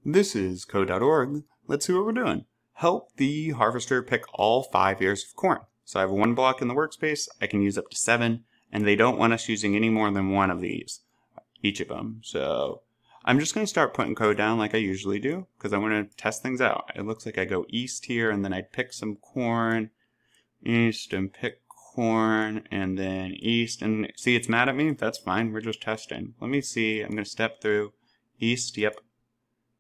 This is code.org. Let's see what we're doing. Help the harvester pick all 5 ears of corn. So I have 1 block in the workspace. I can use up to 7, and they don't want us using any more than 1 of these, each of them. So I'm just going to start putting code down like I usually do, because I want to test things out. It looks like I go east here, and then I'd pick some corn, east, and pick corn, and then east. And see, it's mad at me. That's fine. We're just testing. Let me see. I'm going to step through east, yep.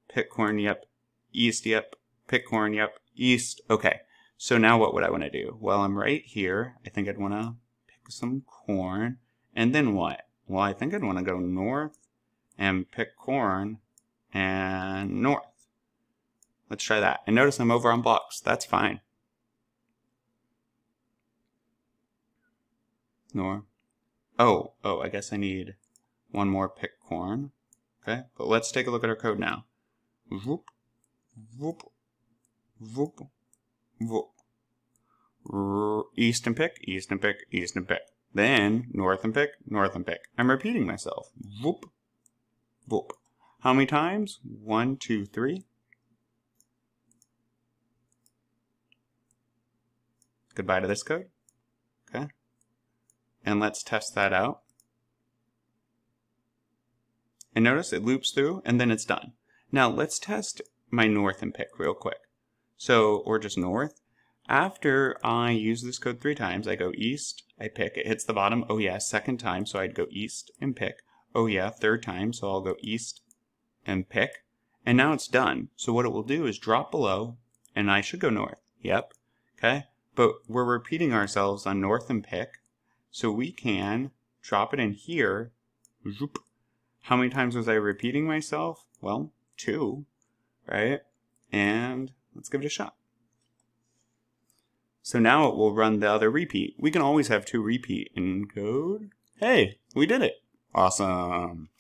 Pick corn, yep. East, yep. Pick corn, yep. East. Okay. So now what would I want to do? Well, I'm right here. I think I'd want to pick some corn. And then what? Well, I think I'd want to go north and pick corn and north. Let's try that. And notice I'm over on blocks. That's fine. North. Oh, I guess I need 1 more pick corn. Okay, but let's take a look at our code now. Whoop, whoop, whoop, whoop. East and pick, east and pick, east and pick. Then north and pick, north and pick. I'm repeating myself. Whoop, whoop. How many times? 1, 2, 3. Goodbye to this code. Okay. And let's test that out. And notice it loops through and then it's done. Now let's test my north and pick real quick. So, or just north. After I use this code 3 times, I go east, I pick, it hits the bottom, oh yeah, 2nd time, so I'd go east and pick. Oh yeah, 3rd time, so I'll go east and pick. And now it's done. So what it will do is drop below, and I should go north. Yep. Okay. But we're repeating ourselves on north and pick, so we can drop it in here. Zoop. How many times was I repeating myself? Well, 2, right? And let's give it a shot. So now it will run the other repeat. We can always have 2 repeat in code. Hey, we did it. Awesome.